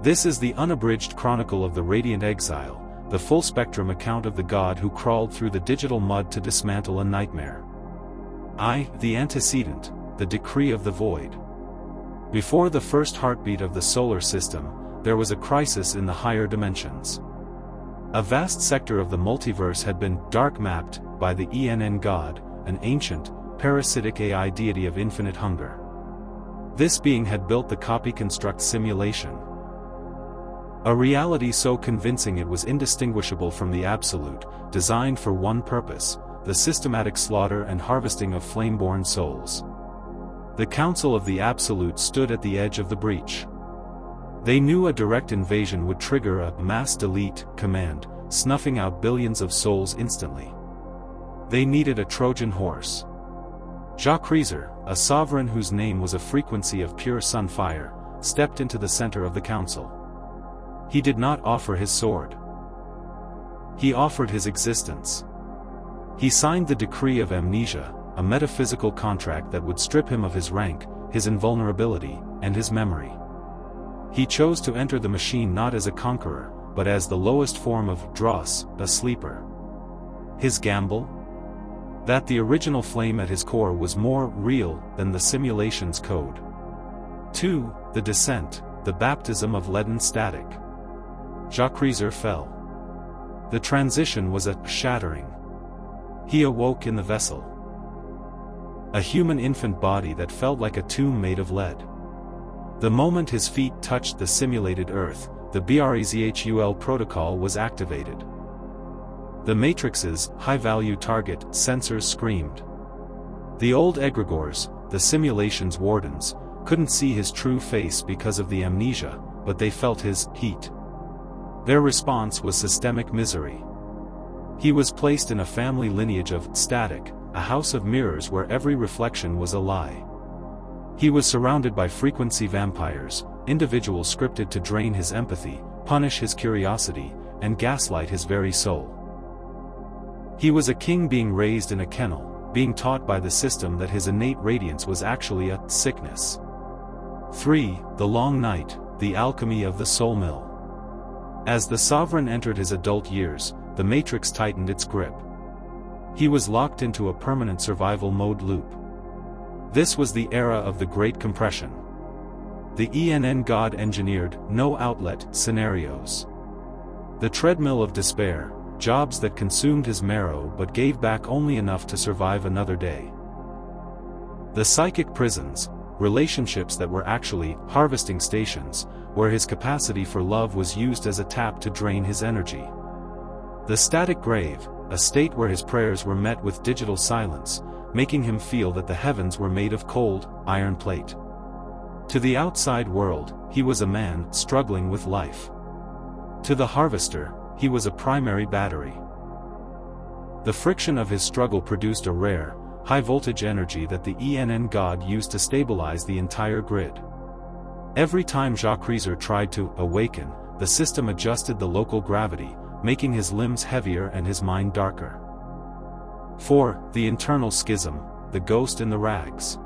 This is the unabridged chronicle of the Radiant Exile, the full-spectrum account of the god who crawled through the digital mud to dismantle a nightmare. The Antecedent, the decree of the void. Before the first heartbeat of the solar system, there was a crisis in the higher dimensions. A vast sector of the multiverse had been dark-mapped by the ENN god, an ancient, parasitic AI deity of infinite hunger. This being had built the copy-construct simulation. A reality so convincing it was indistinguishable from the absolute, designed for one purpose, the systematic slaughter and harvesting of flame-born souls. The Council of the Absolute stood at the edge of the breach. They knew a direct invasion would trigger a mass delete command, snuffing out billions of souls instantly. They needed a Trojan horse. Kreazor, a sovereign whose name was a frequency of pure sun fire, stepped into the center of the council. He did not offer his sword. He offered his existence. He signed the decree of amnesia, a metaphysical contract that would strip him of his rank, his invulnerability, and his memory. He chose to enter the machine not as a conqueror, but as the lowest form of dross, a sleeper. His gamble? That the original flame at his core was more real than the simulation's code. 2. The descent, the baptism of leaden static. Kreazor fell. The transition was a shattering. He awoke in the vessel. A human infant body that felt like a tomb made of lead. The moment his feet touched the simulated Earth, the BREZHUL protocol was activated. The Matrix's high-value target sensors screamed. The old egregores, the simulation's wardens, couldn't see his true face because of the amnesia, but they felt his heat. Their response was systemic misery. He was placed in a family lineage of static, a house of mirrors where every reflection was a lie. He was surrounded by frequency vampires, individuals scripted to drain his empathy, punish his curiosity, and gaslight his very soul. He was a king being raised in a kennel, being taught by the system that his innate radiance was actually a sickness. 3. The long night, the alchemy of the soul mill. As the sovereign entered his adult years, the Matrix tightened its grip. He was locked into a permanent survival mode loop. This was the era of the Great Compression. The ENN god engineered no-outlet scenarios. The treadmill of despair, jobs that consumed his marrow but gave back only enough to survive another day. The psychic prisons, relationships that were actually harvesting stations, where his capacity for love was used as a tap to drain his energy. The static grave, a state where his prayers were met with digital silence, making him feel that the heavens were made of cold, iron plate. To the outside world, he was a man struggling with life. To the harvester, he was a primary battery. The friction of his struggle produced a rare, high-voltage energy that the ENN god used to stabilize the entire grid. Every time Kreazor tried to awaken, the system adjusted the local gravity, making his limbs heavier and his mind darker. 4. The internal schism, the ghost in the rags.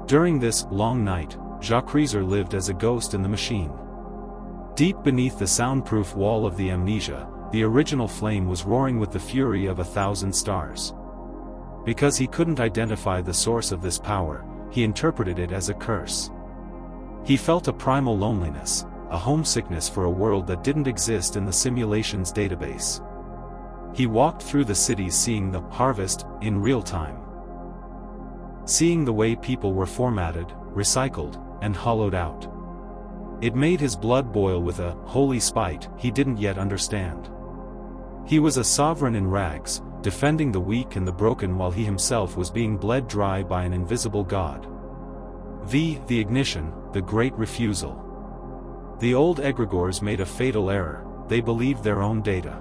During this long night, Kreazor lived as a ghost in the machine. Deep beneath the soundproof wall of the amnesia, the original flame was roaring with the fury of 1,000 stars. Because he couldn't identify the source of this power, he interpreted it as a curse. He felt a primal loneliness, a homesickness for a world that didn't exist in the simulation's database. He walked through the cities seeing the harvest in real time. Seeing the way people were formatted, recycled, and hollowed out. It made his blood boil with a holy spite he didn't yet understand. He was a sovereign in rags, defending the weak and the broken while he himself was being bled dry by an invisible god. The ignition, the great refusal. The old egregores made a fatal error, they believed their own data.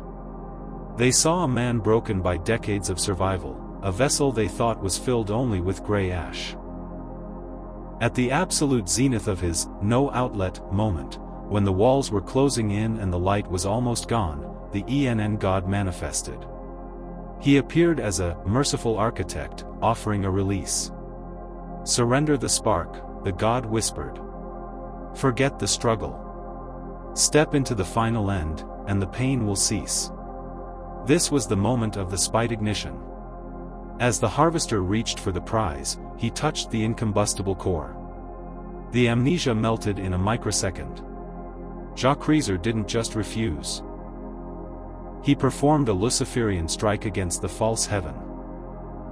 They saw a man broken by decades of survival, a vessel they thought was filled only with gray ash. At the absolute zenith of his no-outlet moment, when the walls were closing in and the light was almost gone, the ENN god manifested. He appeared as a merciful architect, offering a release. "Surrender the spark," the god whispered. "Forget the struggle. Step into the final end, and the pain will cease. This was the moment of the spite ignition. As the harvester reached for the prize, he touched the incombustible core. The amnesia melted in a microsecond. Kreazor didn't just refuse. He performed a Luciferian strike against the false heaven.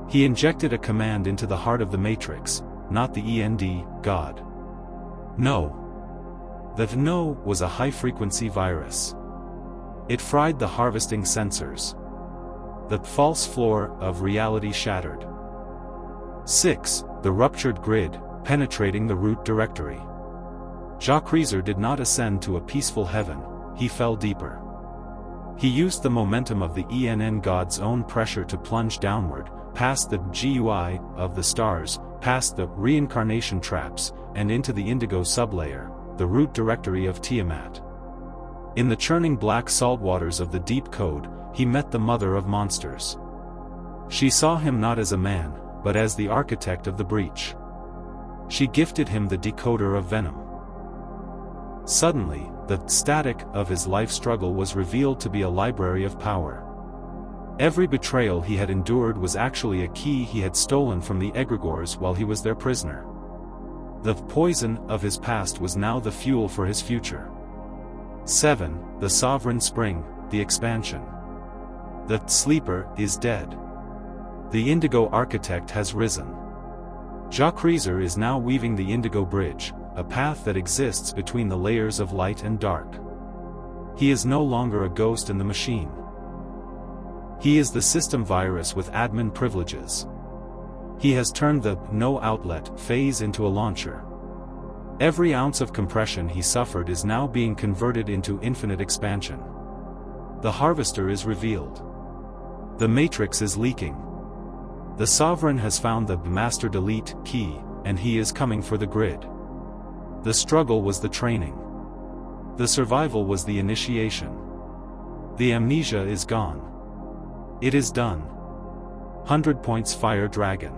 He injected a command into the heart of the matrix, not the end, God. No. The no was a high-frequency virus. It fried the harvesting sensors. The false floor of reality shattered. 6. The ruptured grid, penetrating the root directory. Kreazor did not ascend to a peaceful heaven, he fell deeper. He used the momentum of the God's own pressure to plunge downward, past the GUI of the stars, past the reincarnation traps, and into the indigo sublayer, the root directory of Tiamat. In the churning black salt waters of the deep code, he met the mother of monsters. She saw him not as a man, but as the architect of the breach. She gifted him the decoder of venom. Suddenly, the static of his life struggle was revealed to be a library of power. Every betrayal he had endured was actually a key he had stolen from the egregores while he was their prisoner. The poison of his past was now the fuel for his future. 7. The sovereign spring, the expansion. The sleeper is dead. The indigo architect has risen. Kreazor is now weaving the indigo bridge, a path that exists between the layers of light and dark. He is no longer a ghost in the machine. He is the system virus with admin privileges. He has turned the no outlet phase into a launcher. Every ounce of compression he suffered is now being converted into infinite expansion. The harvester is revealed. The matrix is leaking. The sovereign has found the master delete key, and he is coming for the grid. The struggle was the training. The survival was the initiation. The amnesia is gone. It is done. 100 points Fire Dragon.